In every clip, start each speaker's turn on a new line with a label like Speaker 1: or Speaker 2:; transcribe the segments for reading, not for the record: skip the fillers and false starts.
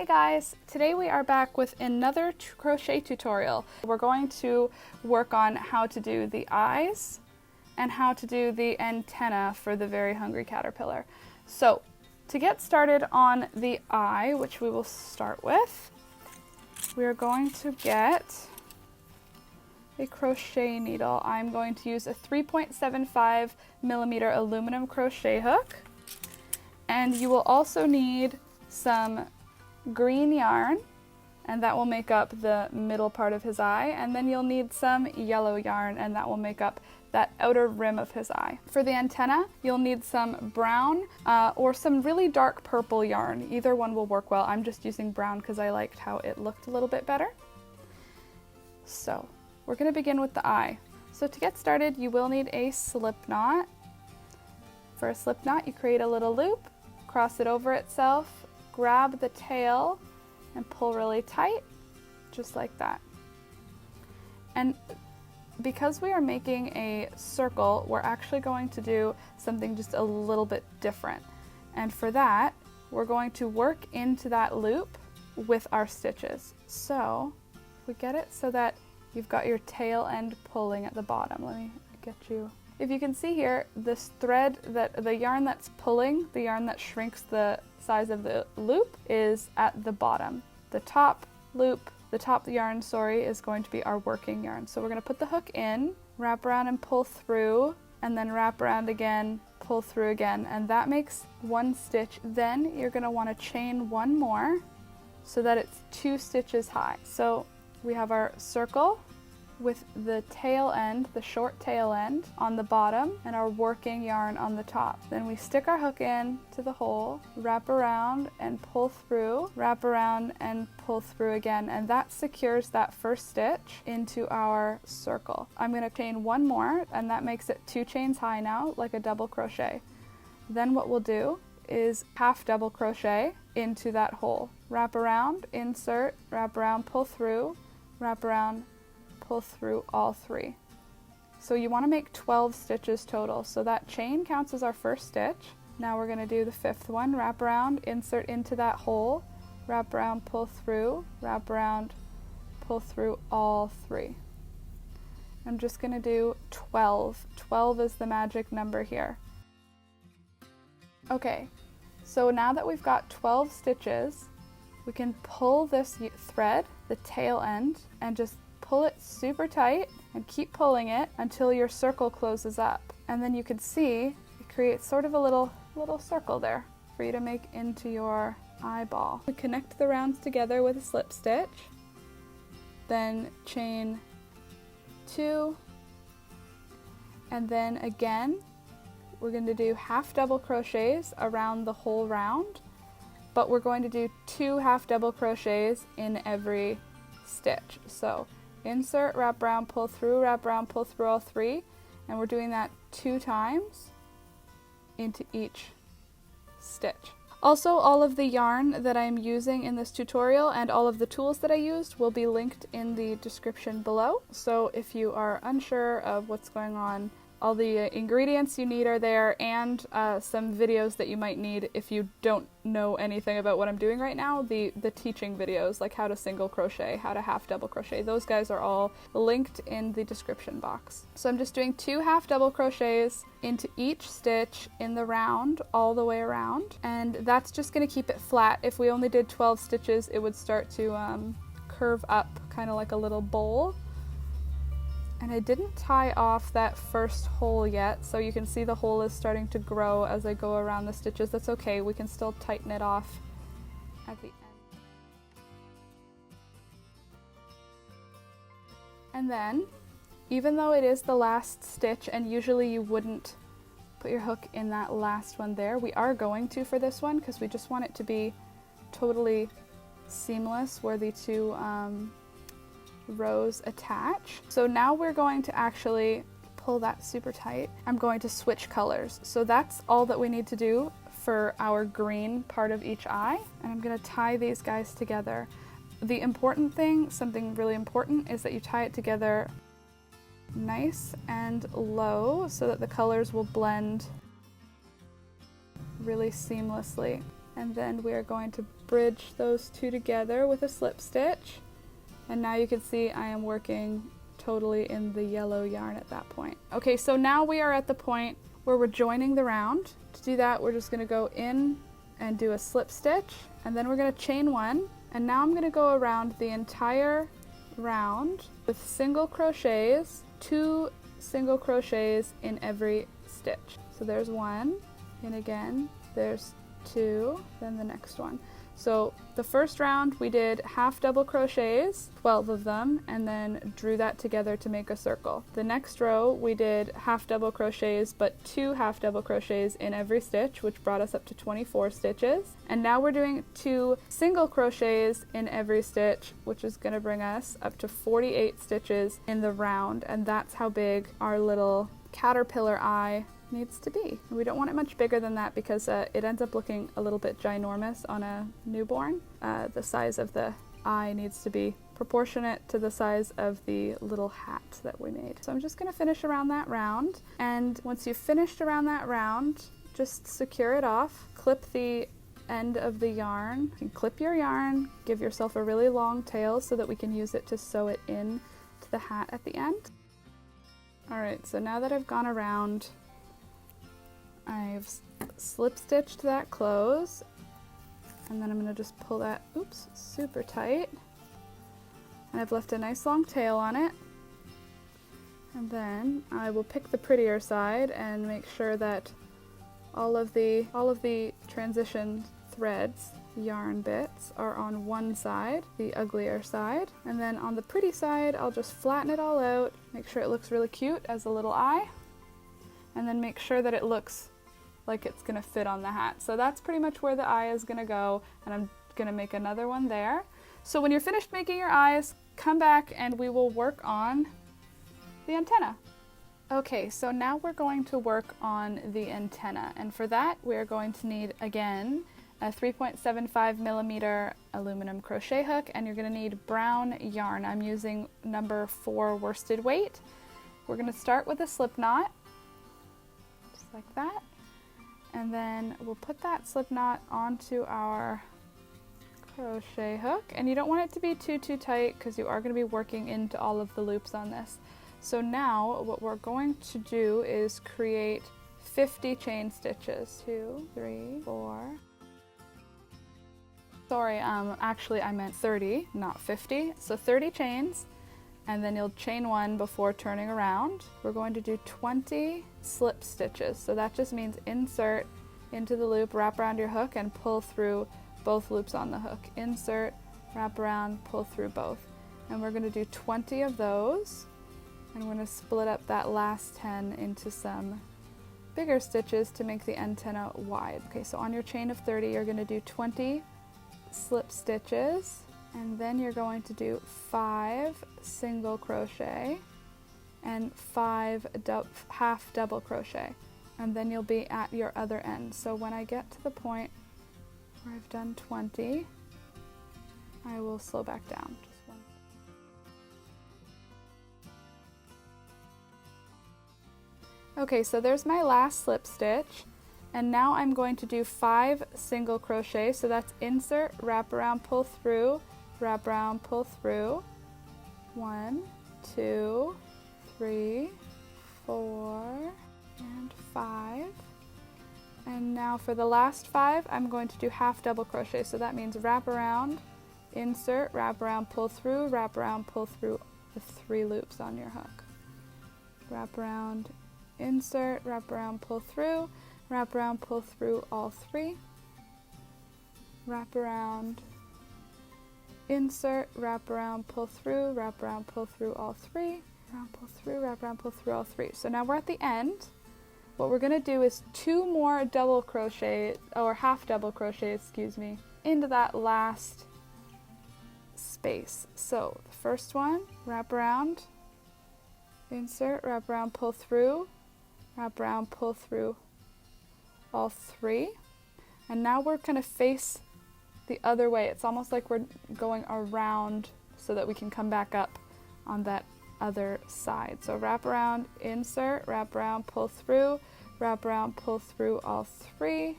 Speaker 1: Hey guys, today we are back with another crochet tutorial. We're going to work on how to do the eyes and how to do the antenna for the very hungry caterpillar. So to get started on the eye, which we will start with, we are going to get a crochet needle. I'm going to use a 3.75 millimeter aluminum crochet hook, and you will also need some green yarn, and that will make up the middle part of his eye, and then you'll need some yellow yarn, and that will make up that outer rim of his eye. For the antenna, you'll need some brown or some really dark purple yarn. Either one will work well. I'm just using brown because I liked how it looked a little bit better. So we're going to begin with the eye. So to get started, you will need a slip knot. For a slip knot, you create a little loop, cross it over itself, grab the tail and pull really tight, just like that. And because we are making a circle, we're actually going to do something just a little bit different. And for that, we're going to work into that loop with our stitches. So we get it so that you've got your tail end pulling at the bottom. Let me get you. If you can see here, this thread, the yarn that's pulling, the yarn that shrinks the size of the loop, is at the bottom. The top loop, the top yarn, is going to be our working yarn. So we're going to put the hook in, wrap around and pull through, and then wrap around again, pull through again, and that makes one stitch. Then you're going to want to chain one more so that it's 2 stitches high. So we have our circle with the tail end, the short tail end on the bottom, and our working yarn on the top. Then we stick our hook in to the hole, wrap around and pull through, wrap around and pull through again, and that secures that first stitch into our circle. I'm going to chain one more, and that makes it 2 chains high now, like a double crochet. Then what we'll do is half double crochet into that hole. Wrap around, insert, wrap around, pull through, wrap around, pull through all 3. So you want to make 12 stitches total. So that chain counts as our first stitch. Now we're going to do the 5th one. Wrap around, insert into that hole, wrap around, pull through, wrap around, pull through all 3. I'm just going to do 12. 12 is the magic number here. Okay, so now that we've got 12 stitches, we can pull this thread, the tail end, and just pull it super tight and keep pulling it until your circle closes up. And then you can see it creates sort of a little circle there for you to make into your eyeball. We connect the rounds together with a slip stitch, then chain 2, and then again we're going to do half double crochets around the whole round, but we're going to do 2 half double crochets in every stitch. So insert, wrap around, pull through all 3, and we're doing that 2 times into each stitch. Also, all of the yarn that I'm using in this tutorial and all of the tools that I used will be linked in the description below. So if you are unsure of what's going on, all the ingredients you need are there, and some videos that you might need if you don't know anything about what I'm doing right now. The teaching videos, like how to single crochet, how to half double crochet, those guys are all linked in the description box. So I'm just doing 2 half double crochets into each stitch in the round all the way around, and that's just going to keep it flat. If we only did 12 stitches, it would start to curve up, kind of like a little bowl. And I didn't tie off that first hole yet, so you can see the hole is starting to grow as I go around the stitches. That's okay, we can still tighten it off at the end. And then, even though it is the last stitch, and usually you wouldn't put your hook in that last one there, we are going to for this one because we just want it to be totally seamless where the 2 rows attach. So now we're going to actually pull that super tight. I'm going to switch colors. So that's all that we need to do for our green part of each eye. And I'm going to tie these guys together. The important thing, something really important, is that you tie it together nice and low so that the colors will blend really seamlessly. and then we are going to bridge those two together with a slip stitch. And now you can see I am working totally in the yellow yarn at that point. Okay, so now we are at the point where we're joining the round. To do that, we're just gonna go in and do a slip stitch, and then we're gonna chain one, and now I'm gonna go around the entire round with single crochets, 2 single crochets in every stitch. So there's one, and again, there's 2, then the next one. So the first round we did half double crochets, 12 of them, and then drew that together to make a circle. The next row we did half double crochets, but 2 half double crochets in every stitch, which brought us up to 24 stitches. And now we're doing 2 single crochets in every stitch, which is going to bring us up to 48 stitches in the round, and that's how big our little caterpillar eye needs to be. We don't want it much bigger than that because it ends up looking a little bit ginormous on a newborn. The size of the eye needs to be proportionate to the size of the little hat that we made. So I'm just going to finish around that round, and once you've finished around that round, just secure it off, clip the end of the yarn. You can clip your yarn, give yourself a really long tail so that we can use it to sew it in to the hat at the end. Alright, so now that I've gone around, I've slip stitched that close, and then I'm going to just pull that, oops, super tight, and I've left a nice long tail on it. And then I will pick the prettier side and make sure that all of the transition threads, yarn bits, are on one side, the uglier side, and then on the pretty side I'll just flatten it all out, make sure it looks really cute as a little eye, and then make sure that it looks like it's gonna fit on the hat. So that's pretty much where the eye is gonna go, and I'm gonna make another one there. So when you're finished making your eyes, come back and we will work on the antenna. Okay, so now we're going to work on the antenna, and for that we're going to need, again, a 3.75 millimeter aluminum crochet hook, and you're gonna need brown yarn. I'm using number 4 worsted weight. We're gonna start with a slip knot, just like that. And then we'll put that slip knot onto our crochet hook, and you don't want it to be too tight because you are going to be working into all of the loops on this. So now what we're going to do is create 50 chain stitches. 2, 3, 4. Sorry, actually I meant 30, not 50. So 30 chains, and then you'll chain 1 before turning around. We're going to do 20 slip stitches. So that just means insert into the loop, wrap around your hook, and pull through both loops on the hook. Insert, wrap around, pull through both. And we're going to do 20 of those, and we're going to split up that last 10 into some bigger stitches to make the antenna wide. Okay, so on your chain of 30, you're going to do 20 slip stitches, and then you're going to do 5 single crochet and 5 half double crochet, and then you'll be at your other end. So when I get to the point where I've done 20, I will slow back down. Just one. Okay, so there's my last slip stitch, and now I'm going to do 5 single crochet. So that's insert, wrap around, pull through, wrap around, pull through. 1, 2, 3, 4, and 5. And now for the last 5, I'm going to do half double crochet. So that means wrap around, insert, wrap around, pull through the 3 loops on your hook. Wrap around, insert, wrap around, pull through all 3. Wrap around, insert, wrap around, pull through all 3. Wrap around, pull through all 3. So now we're at the end. What we're going to do is 2 more double crochet, or half double crochet, excuse me, into that last space. So the first one, wrap around, insert, wrap around, pull through all 3. And now we're going to face the other way. It's almost like we're going around so that we can come back up on that other side. So wrap around, insert, wrap around, pull through all 3.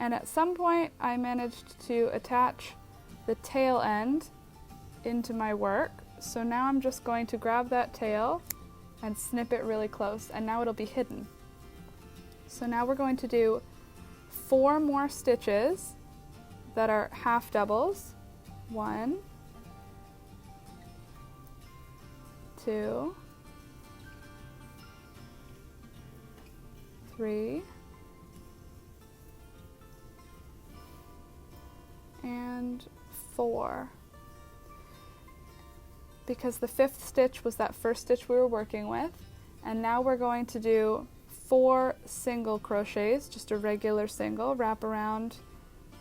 Speaker 1: And at some point I managed to attach the tail end into my work. So now I'm just going to grab that tail and snip it really close, and now it'll be hidden. So now we're going to do 4 more stitches that are half doubles. 1, 2, 3, and 4. Because the 5th stitch was that first stitch we were working with, and now we're going to do 4 single crochets, just a regular single, wrap around,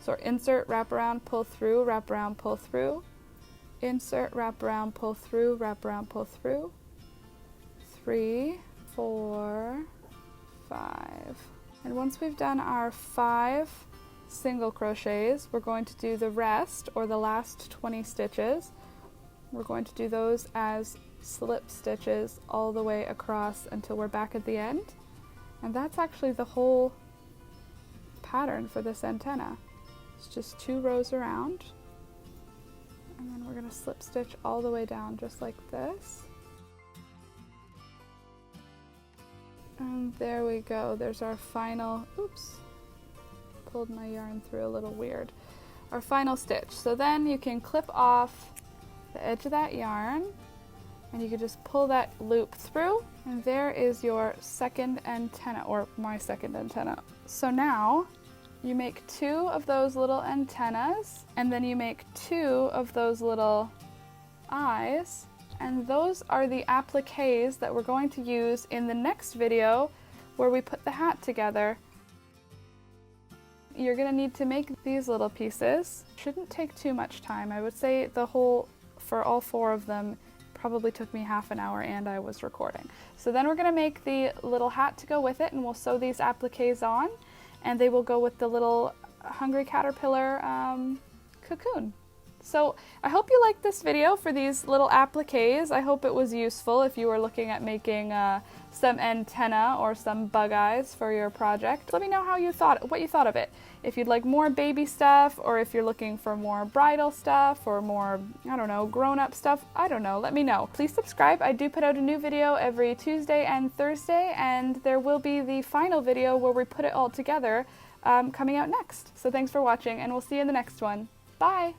Speaker 1: so insert, wrap around, pull through, wrap around, pull through, insert, wrap around, pull through, wrap around, pull through, 3, 4, 5. And once we've done our 5 single crochets, we're going to do the rest, or the last 20 stitches. We're going to do those as slip stitches all the way across until we're back at the end. And that's actually the whole pattern for this antenna. It's just 2 rows around, and then we're going to slip stitch all the way down just like this. And there we go. There's our final, oops, pulled my yarn through a little weird. Our final stitch. So then you can clip off the edge of that yarn, and you can just pull that loop through, and there is your second antenna, or my second antenna. So now you make 2 of those little antennas, and then you make 2 of those little eyes, and those are the appliques that we're going to use in the next video where we put the hat together. You're going to need to make these little pieces. Shouldn't take too much time. I would say the whole, for all 4 of them, probably took me half an hour, and I was recording. So then we're going to make the little hat to go with it, and we'll sew these appliques on, and they will go with the little hungry caterpillar cocoon. So I hope you liked this video for these little appliques. I hope it was useful if you were looking at making some antenna or some bug eyes for your project. Let me know what you thought of it. If you'd like more baby stuff, or if you're looking for more bridal stuff, or more, I don't know, grown-up stuff, I don't know, let me know. Please subscribe. I do put out a new video every Tuesday and Thursday, and there will be the final video where we put it all together coming out next. So thanks for watching, and we'll see you in the next one. Bye!